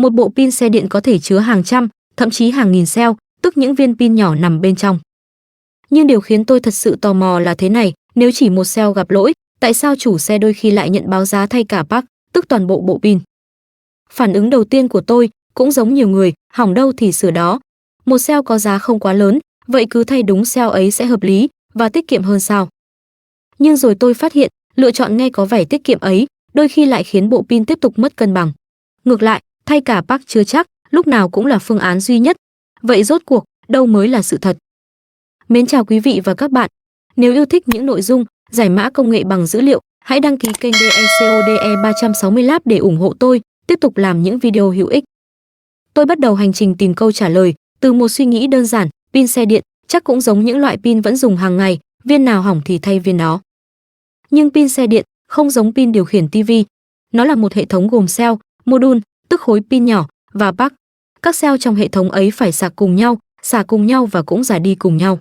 Một bộ pin xe điện có thể chứa hàng trăm, thậm chí hàng nghìn cell, tức những viên pin nhỏ nằm bên trong. Nhưng điều khiến tôi thật sự tò mò là thế này, nếu chỉ một cell gặp lỗi, tại sao chủ xe đôi khi lại nhận báo giá thay cả pack, tức toàn bộ bộ pin? Phản ứng đầu tiên của tôi cũng giống nhiều người, hỏng đâu thì sửa đó. Một cell có giá không quá lớn, vậy cứ thay đúng cell ấy sẽ hợp lý và tiết kiệm hơn sao? Nhưng rồi tôi phát hiện, lựa chọn nghe có vẻ tiết kiệm ấy, đôi khi lại khiến bộ pin tiếp tục mất cân bằng. Ngược lại, thay cả pack chưa chắc lúc nào cũng là phương án duy nhất. Vậy rốt cuộc, đâu mới là sự thật? Mến chào quý vị và các bạn. Nếu yêu thích những nội dung giải mã công nghệ bằng dữ liệu, hãy đăng ký kênh DECODE 360 Lab để ủng hộ tôi tiếp tục làm những video hữu ích. Tôi bắt đầu hành trình tìm câu trả lời từ một suy nghĩ đơn giản, pin xe điện chắc cũng giống những loại pin vẫn dùng hàng ngày, viên nào hỏng thì thay viên đó. Nhưng pin xe điện không giống pin điều khiển tivi, nó là một hệ thống gồm cell, module, tức khối pin nhỏ và pack. Các cell trong hệ thống ấy phải sạc cùng nhau, xả cùng nhau và cũng ra đi cùng nhau.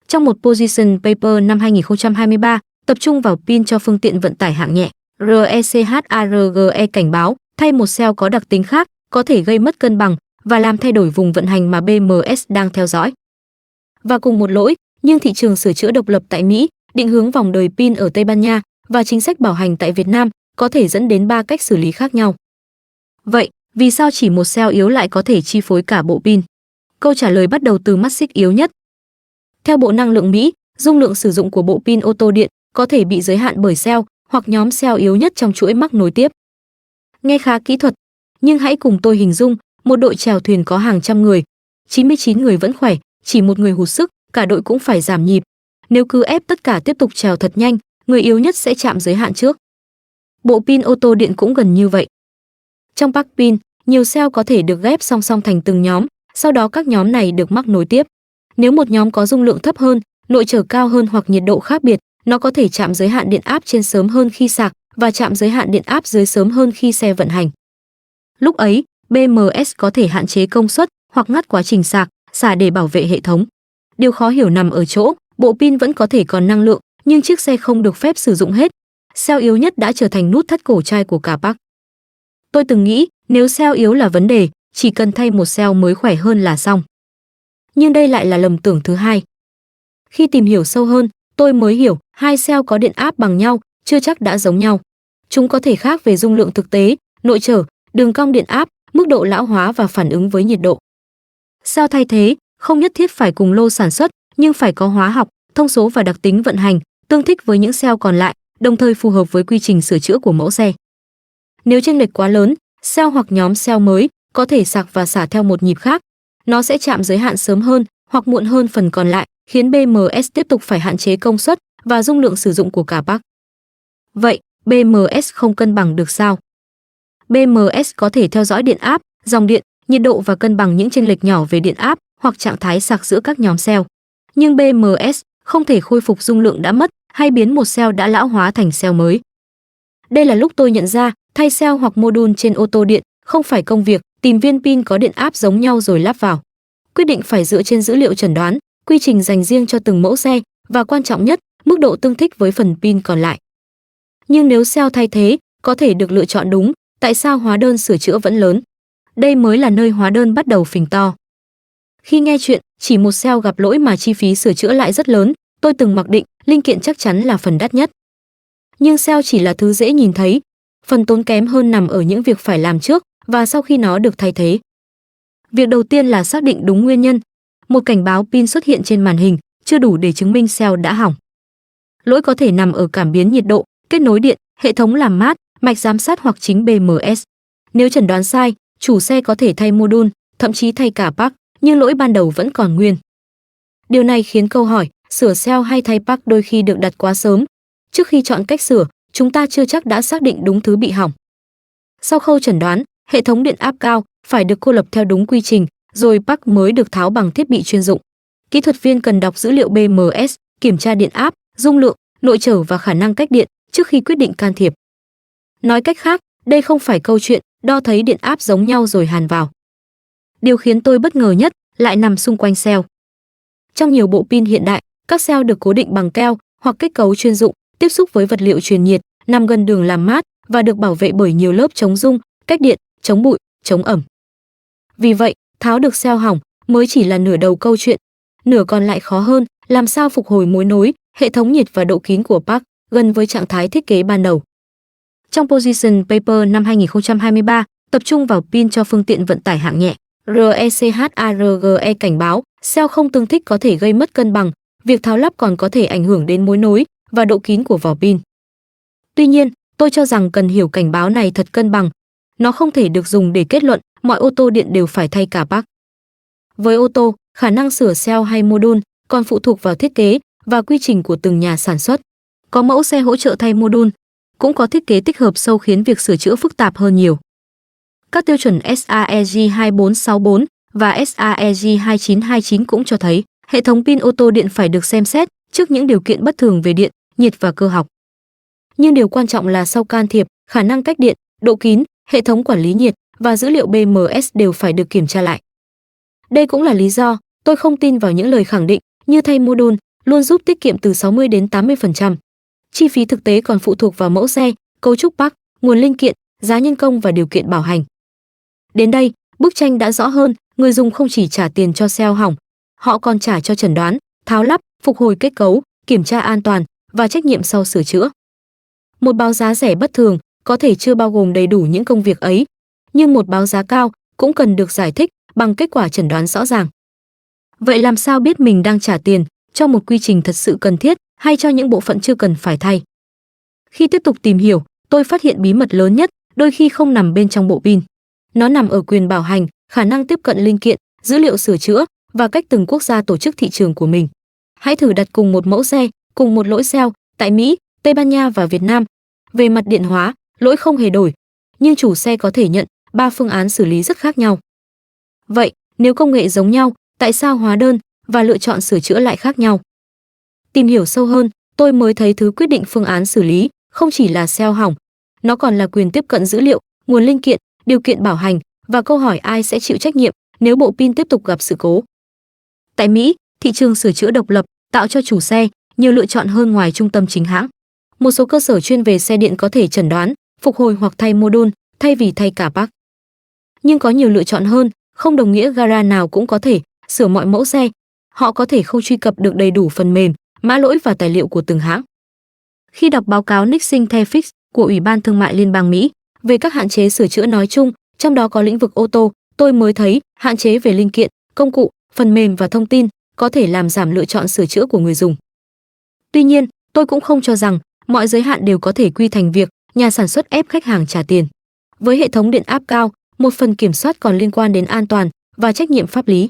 Trong một position paper năm 2023, tập trung vào pin cho phương tiện vận tải hạng nhẹ, RECHARGE cảnh báo thay một cell có đặc tính khác có thể gây mất cân bằng và làm thay đổi vùng vận hành mà BMS đang theo dõi. Và cùng một lỗi, nhưng thị trường sửa chữa độc lập tại Mỹ, định hướng vòng đời pin ở Tây Ban Nha và chính sách bảo hành tại Việt Nam có thể dẫn đến 3 cách xử lý khác nhau. Vậy, vì sao chỉ một cell yếu lại có thể chi phối cả bộ pin? Câu trả lời bắt đầu từ mắt xích yếu nhất. Theo Bộ Năng lượng Mỹ, dung lượng sử dụng của bộ pin ô tô điện có thể bị giới hạn bởi cell hoặc nhóm cell yếu nhất trong chuỗi mắc nối tiếp. Nghe khá kỹ thuật, nhưng hãy cùng tôi hình dung một đội chèo thuyền có hàng trăm người, 99 người vẫn khỏe, chỉ một người hụt sức, cả đội cũng phải giảm nhịp. Nếu cứ ép tất cả tiếp tục chèo thật nhanh, người yếu nhất sẽ chạm giới hạn trước. Bộ pin ô tô điện cũng gần như vậy. Trong pack pin, nhiều cell có thể được ghép song song thành từng nhóm, sau đó các nhóm này được mắc nối tiếp. Nếu một nhóm có dung lượng thấp hơn, nội trở cao hơn hoặc nhiệt độ khác biệt, nó có thể chạm giới hạn điện áp trên sớm hơn khi sạc và chạm giới hạn điện áp dưới sớm hơn khi xe vận hành. Lúc ấy, BMS có thể hạn chế công suất hoặc ngắt quá trình sạc, xả để bảo vệ hệ thống. Điều khó hiểu nằm ở chỗ, bộ pin vẫn có thể còn năng lượng, nhưng chiếc xe không được phép sử dụng hết. Cell yếu nhất đã trở thành nút thắt cổ trai của cả pack. Tôi từng nghĩ, nếu cell yếu là vấn đề, chỉ cần thay một cell mới khỏe hơn là xong. Nhưng đây lại là lầm tưởng thứ hai. Khi tìm hiểu sâu hơn, tôi mới hiểu, hai cell có điện áp bằng nhau, chưa chắc đã giống nhau. Chúng có thể khác về dung lượng thực tế, nội trở, đường cong điện áp, mức độ lão hóa và phản ứng với nhiệt độ. Cell thay thế không nhất thiết phải cùng lô sản xuất, nhưng phải có hóa học, thông số và đặc tính vận hành tương thích với những cell còn lại, đồng thời phù hợp với quy trình sửa chữa của mẫu xe. Nếu chênh lệch quá lớn, cell hoặc nhóm cell mới có thể sạc và xả theo một nhịp khác, nó sẽ chạm giới hạn sớm hơn hoặc muộn hơn phần còn lại, khiến BMS tiếp tục phải hạn chế công suất và dung lượng sử dụng của cả pack. Vậy, BMS không cân bằng được sao? BMS có thể theo dõi điện áp, dòng điện, nhiệt độ và cân bằng những chênh lệch nhỏ về điện áp hoặc trạng thái sạc giữa các nhóm cell. Nhưng BMS không thể khôi phục dung lượng đã mất hay biến một cell đã lão hóa thành cell mới. Đây là lúc tôi nhận ra, thay cell hoặc module trên ô tô điện không phải công việc tìm viên pin có điện áp giống nhau rồi lắp vào. Quyết định phải dựa trên dữ liệu chẩn đoán, quy trình dành riêng cho từng mẫu xe và quan trọng nhất, mức độ tương thích với phần pin còn lại. Nhưng nếu cell thay thế có thể được lựa chọn đúng, tại sao hóa đơn sửa chữa vẫn lớn? Đây mới là nơi hóa đơn bắt đầu phình to. Khi nghe chuyện chỉ một cell gặp lỗi mà chi phí sửa chữa lại rất lớn, tôi từng mặc định linh kiện chắc chắn là phần đắt nhất. Nhưng cell chỉ là thứ dễ nhìn thấy, phần tốn kém hơn nằm ở những việc phải làm trước và sau khi nó được thay thế. Việc đầu tiên là xác định đúng nguyên nhân. Một cảnh báo pin xuất hiện trên màn hình, chưa đủ để chứng minh cell đã hỏng. Lỗi có thể nằm ở cảm biến nhiệt độ, kết nối điện, hệ thống làm mát, mạch giám sát hoặc chính BMS. Nếu chẩn đoán sai, chủ xe có thể thay module, thậm chí thay cả pack, nhưng lỗi ban đầu vẫn còn nguyên. Điều này khiến câu hỏi sửa cell hay thay pack đôi khi được đặt quá sớm. Trước khi chọn cách sửa, chúng ta chưa chắc đã xác định đúng thứ bị hỏng. Sau khâu chẩn đoán, hệ thống điện áp cao phải được cô lập theo đúng quy trình, rồi pack mới được tháo bằng thiết bị chuyên dụng. Kỹ thuật viên cần đọc dữ liệu BMS, kiểm tra điện áp, dung lượng, nội trở và khả năng cách điện trước khi quyết định can thiệp. Nói cách khác, đây không phải câu chuyện đo thấy điện áp giống nhau rồi hàn vào. Điều khiến tôi bất ngờ nhất lại nằm xung quanh cell. Trong nhiều bộ pin hiện đại, các cell được cố định bằng keo hoặc kết cấu chuyên dụng, tiếp xúc với vật liệu truyền nhiệt, nằm gần đường làm mát và được bảo vệ bởi nhiều lớp chống rung, cách điện, chống bụi, chống ẩm. Vì vậy, tháo được seo hỏng mới chỉ là nửa đầu câu chuyện, nửa còn lại khó hơn, làm sao phục hồi mối nối, hệ thống nhiệt và độ kín của Park gần với trạng thái thiết kế ban đầu. Trong Position Paper năm 2023, tập trung vào pin cho phương tiện vận tải hạng nhẹ, RECHARGE cảnh báo seo không tương thích có thể gây mất cân bằng, việc tháo lắp còn có thể ảnh hưởng đến mối nối và độ kín của vỏ pin. Tuy nhiên, tôi cho rằng cần hiểu cảnh báo này thật cân bằng. Nó không thể được dùng để kết luận mọi ô tô điện đều phải thay cả Park. Với ô tô, khả năng sửa seo hay module còn phụ thuộc vào thiết kế và quy trình của từng nhà sản xuất. Có mẫu xe hỗ trợ thay module, cũng có thiết kế tích hợp sâu khiến việc sửa chữa phức tạp hơn nhiều. Các tiêu chuẩn SAEG 2464 và SAEG 2929 cũng cho thấy hệ thống pin ô tô điện phải được xem xét trước những điều kiện bất thường về điện, nhiệt và cơ học. Nhưng điều quan trọng là sau can thiệp, khả năng cách điện, độ kín, hệ thống quản lý nhiệt và dữ liệu BMS đều phải được kiểm tra lại. Đây cũng là lý do tôi không tin vào những lời khẳng định như thay module luôn giúp tiết kiệm từ 60 đến 80%. Chi phí thực tế còn phụ thuộc vào mẫu xe, cấu trúc Park, nguồn linh kiện, giá nhân công và điều kiện bảo hành. Đến đây, bức tranh đã rõ hơn, người dùng không chỉ trả tiền cho seo hỏng, họ còn trả cho chẩn đoán, tháo lắp, phục hồi kết cấu, kiểm tra an toàn và trách nhiệm sau sửa chữa. Một báo giá rẻ bất thường có thể chưa bao gồm đầy đủ những công việc ấy, nhưng một báo giá cao cũng cần được giải thích bằng kết quả chẩn đoán rõ ràng. Vậy làm sao biết mình đang trả tiền cho một quy trình thật sự cần thiết hay cho những bộ phận chưa cần phải thay? Khi tiếp tục tìm hiểu, tôi phát hiện bí mật lớn nhất đôi khi không nằm bên trong bộ pin. Nó nằm ở quyền bảo hành, khả năng tiếp cận linh kiện, dữ liệu sửa chữa và cách từng quốc gia tổ chức thị trường của mình. Hãy thử đặt cùng một mẫu xe, cùng một lỗi seo tại Mỹ, Tây Ban Nha và Việt Nam. Về mặt điện hóa, lỗi không hề đổi, nhưng chủ xe có thể nhận 3 phương án xử lý rất khác nhau. Vậy, nếu công nghệ giống nhau, tại sao hóa đơn và lựa chọn sửa chữa lại khác nhau? Tìm hiểu sâu hơn, tôi mới thấy thứ quyết định phương án xử lý không chỉ là seo hỏng, nó còn là quyền tiếp cận dữ liệu, nguồn linh kiện, điều kiện bảo hành và câu hỏi ai sẽ chịu trách nhiệm nếu bộ pin tiếp tục gặp sự cố. Tại Mỹ, thị trường sửa chữa độc lập tạo cho chủ xe nhiều lựa chọn hơn ngoài trung tâm chính hãng. Một số cơ sở chuyên về xe điện có thể chẩn đoán, phục hồi hoặc thay module thay vì thay cả Park. Nhưng có nhiều lựa chọn hơn, không đồng nghĩa gara nào cũng có thể sửa mọi mẫu xe. Họ có thể không truy cập được đầy đủ phần mềm, mã lỗi và tài liệu của từng hãng. Khi đọc báo cáo Nixing The Fix của Ủy ban Thương mại Liên bang Mỹ về các hạn chế sửa chữa nói chung, trong đó có lĩnh vực ô tô, tôi mới thấy hạn chế về linh kiện, công cụ, phần mềm và thông tin có thể làm giảm lựa chọn sửa chữa của người dùng. Tuy nhiên, tôi cũng không cho rằng mọi giới hạn đều có thể quy thành việc nhà sản xuất ép khách hàng trả tiền. Với hệ thống điện áp cao, một phần kiểm soát còn liên quan đến an toàn và trách nhiệm pháp lý.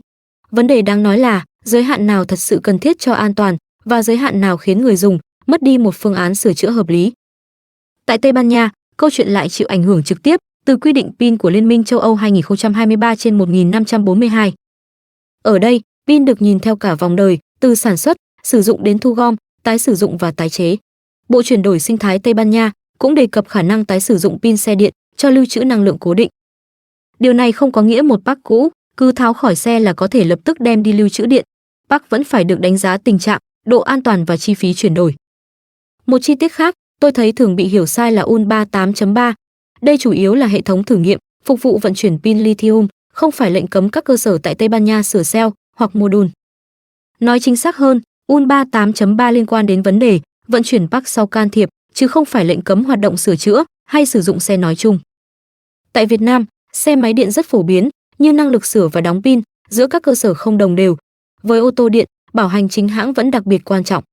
Vấn đề đáng nói là giới hạn nào thật sự cần thiết cho an toàn và giới hạn nào khiến người dùng mất đi một phương án sửa chữa hợp lý. Tại Tây Ban Nha, câu chuyện lại chịu ảnh hưởng trực tiếp từ quy định pin của Liên minh châu Âu 2023/1542. Ở đây, pin được nhìn theo cả vòng đời, từ sản xuất, sử dụng đến thu gom, tái sử dụng và tái chế. Bộ chuyển đổi sinh thái Tây Ban Nha cũng đề cập khả năng tái sử dụng pin xe điện cho lưu trữ năng lượng cố định. Điều này không có nghĩa một Park cũ cứ tháo khỏi xe là có thể lập tức đem đi lưu trữ điện. Park vẫn phải được đánh giá tình trạng, độ an toàn và chi phí chuyển đổi. Một chi tiết khác, tôi thấy thường bị hiểu sai là UL3 8.3. Đây chủ yếu là hệ thống thử nghiệm, phục vụ vận chuyển pin lithium, không phải lệnh cấm các cơ sở tại Tây Ban Nha sửa seo hoặc module. Nói chính xác hơn, UL3 8.3 liên quan đến vấn đề vận chuyển Park sau can thiệp, chứ không phải lệnh cấm hoạt động sửa chữa hay sử dụng xe nói chung. Tại Việt Nam, xe máy điện rất phổ biến, nhưng năng lực sửa và đóng pin giữa các cơ sở không đồng đều. Với ô tô điện, bảo hành chính hãng vẫn đặc biệt quan trọng.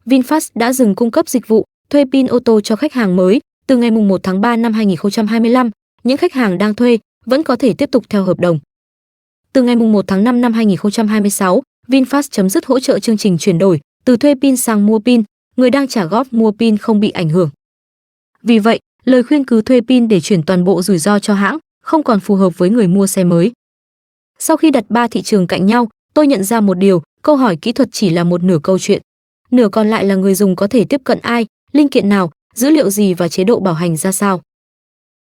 VinFast đã dừng cung cấp dịch vụ thuê pin ô tô cho khách hàng mới. Từ ngày 1 tháng 3 năm 2025, những khách hàng đang thuê vẫn có thể tiếp tục theo hợp đồng. Từ ngày 1 tháng 5 năm 2026, VinFast chấm dứt hỗ trợ chương trình chuyển đổi từ thuê pin sang mua pin, người đang trả góp mua pin không bị ảnh hưởng. Vì vậy, lời khuyên cứ thuê pin để chuyển toàn bộ rủi ro cho hãng không còn phù hợp với người mua xe mới. Sau khi đặt 3 thị trường cạnh nhau, tôi nhận ra một điều, câu hỏi kỹ thuật chỉ là một nửa câu chuyện. Nửa còn lại là người dùng có thể tiếp cận ai, linh kiện nào, dữ liệu gì và chế độ bảo hành ra sao.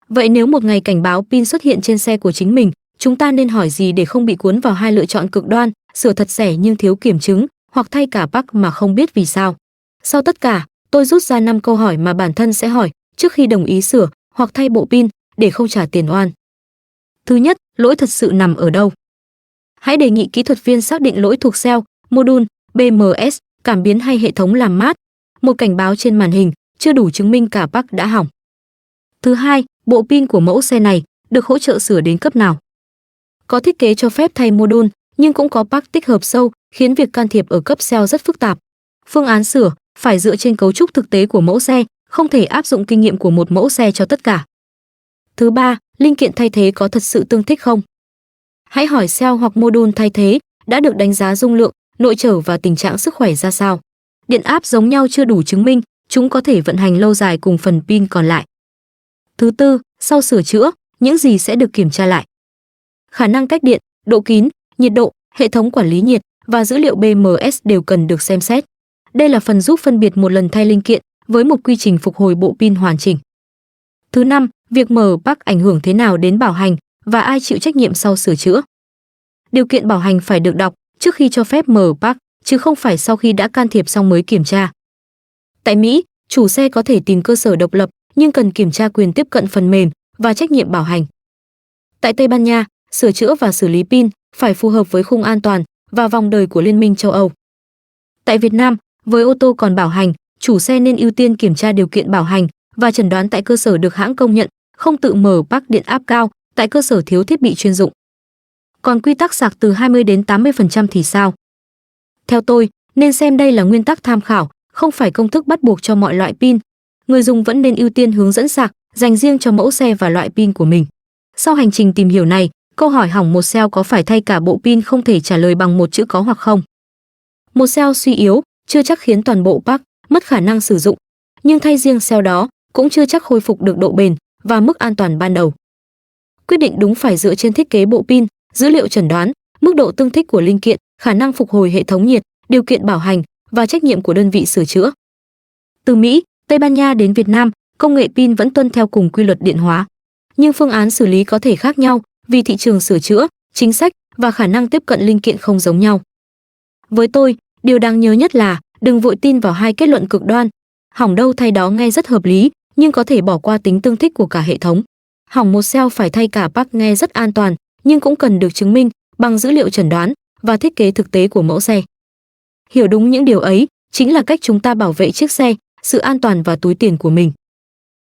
Vậy nếu một ngày cảnh báo pin xuất hiện trên xe của chính mình, chúng ta nên hỏi gì để không bị cuốn vào hai lựa chọn cực đoan, sửa thật rẻ nhưng thiếu kiểm chứng, hoặc thay cả Park mà không biết vì sao. Sau tất cả, tôi rút ra 5 câu hỏi mà bản thân sẽ hỏi trước khi đồng ý sửa hoặc thay bộ pin để không trả tiền oan. Thứ nhất, lỗi thật sự nằm ở đâu? Hãy đề nghị kỹ thuật viên xác định lỗi thuộc cell, module, BMS, cảm biến hay hệ thống làm mát. Một cảnh báo trên màn hình chưa đủ chứng minh cả PAC đã hỏng. Thứ hai, bộ pin của mẫu xe này được hỗ trợ sửa đến cấp nào? Có thiết kế cho phép thay module, nhưng cũng có PAC tích hợp sâu, khiến việc can thiệp ở cấp cell rất phức tạp. Phương án sửa phải dựa trên cấu trúc thực tế của mẫu xe, không thể áp dụng kinh nghiệm của một mẫu xe cho tất cả. Thứ ba, linh kiện thay thế có thật sự tương thích không? Hãy hỏi cell hoặc module thay thế đã được đánh giá dung lượng, nội trở và tình trạng sức khỏe ra sao. Điện áp giống nhau chưa đủ chứng minh chúng có thể vận hành lâu dài cùng phần pin còn lại. Thứ tư, sau sửa chữa, những gì sẽ được kiểm tra lại? Khả năng cách điện, độ kín, nhiệt độ, hệ thống quản lý nhiệt và dữ liệu BMS đều cần được xem xét. Đây là phần giúp phân biệt một lần thay linh kiện với một quy trình phục hồi bộ pin hoàn chỉnh. Thứ năm, việc mở PAC ảnh hưởng thế nào đến bảo hành và ai chịu trách nhiệm sau sửa chữa? Điều kiện bảo hành phải được đọc trước khi cho phép mở PAC, chứ không phải sau khi đã can thiệp xong mới kiểm tra. Tại Mỹ, chủ xe có thể tìm cơ sở độc lập nhưng cần kiểm tra quyền tiếp cận phần mềm và trách nhiệm bảo hành. Tại Tây Ban Nha, sửa chữa và xử lý pin phải phù hợp với khung an toàn và vòng đời của Liên minh châu Âu. Tại Việt Nam, với ô tô còn bảo hành, chủ xe nên ưu tiên kiểm tra điều kiện bảo hành và chẩn đoán tại cơ sở được hãng công nhận, không tự mở PAC điện áp cao tại cơ sở thiếu thiết bị chuyên dụng. Còn quy tắc sạc từ 20 đến 80% thì sao? Theo tôi, nên xem đây là nguyên tắc tham khảo, không phải công thức bắt buộc cho mọi loại pin. Người dùng vẫn nên ưu tiên hướng dẫn sạc dành riêng cho mẫu xe và loại pin của mình. Sau hành trình tìm hiểu này, câu hỏi hỏng một cell có phải thay cả bộ pin không thể trả lời bằng một chữ có hoặc không. Một cell suy yếu chưa chắc khiến toàn bộ PAC mất khả năng sử dụng, nhưng thay riêng cell đó cũng chưa chắc khôi phục được độ bền và mức an toàn ban đầu. Quyết định đúng phải dựa trên thiết kế bộ pin, dữ liệu chẩn đoán, mức độ tương thích của linh kiện, khả năng phục hồi hệ thống nhiệt, điều kiện bảo hành và trách nhiệm của đơn vị sửa chữa. Từ Mỹ, Tây Ban Nha đến Việt Nam, công nghệ pin vẫn tuân theo cùng quy luật điện hóa, nhưng phương án xử lý có thể khác nhau vì thị trường sửa chữa, chính sách và khả năng tiếp cận linh kiện không giống nhau. Với tôi, điều đáng nhớ nhất là đừng vội tin vào hai kết luận cực đoan. Hỏng đâu thay đó nghe rất hợp lý, nhưng có thể bỏ qua tính tương thích của cả hệ thống. Hỏng một cell phải thay cả PAC nghe rất an toàn, nhưng cũng cần được chứng minh bằng dữ liệu chẩn đoán và thiết kế thực tế của mẫu xe. Hiểu đúng những điều ấy chính là cách chúng ta bảo vệ chiếc xe, sự an toàn và túi tiền của mình.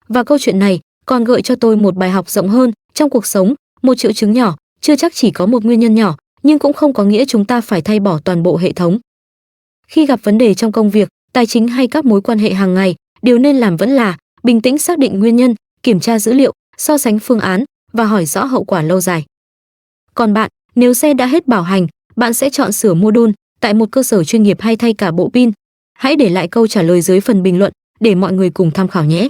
Và câu chuyện này còn gợi cho tôi một bài học rộng hơn. Trong cuộc sống, một triệu chứng nhỏ chưa chắc chỉ có một nguyên nhân nhỏ, nhưng cũng không có nghĩa chúng ta phải thay bỏ toàn bộ hệ thống. Khi gặp vấn đề trong công việc, tài chính hay các mối quan hệ hàng ngày, điều nên làm vẫn là bình tĩnh xác định nguyên nhân, kiểm tra dữ liệu, so sánh phương án và hỏi rõ hậu quả lâu dài. Còn bạn, nếu xe đã hết bảo hành, bạn sẽ chọn sửa module tại một cơ sở chuyên nghiệp hay thay cả bộ pin? Hãy để lại câu trả lời dưới phần bình luận để mọi người cùng tham khảo nhé.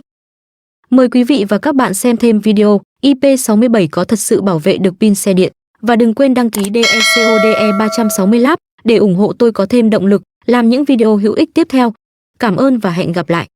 Mời quý vị và các bạn xem thêm video IP67 có thật sự bảo vệ được pin xe điện. Và đừng quên đăng ký DECODE 360 Lab để ủng hộ tôi có thêm động lực làm những video hữu ích tiếp theo. Cảm ơn và hẹn gặp lại.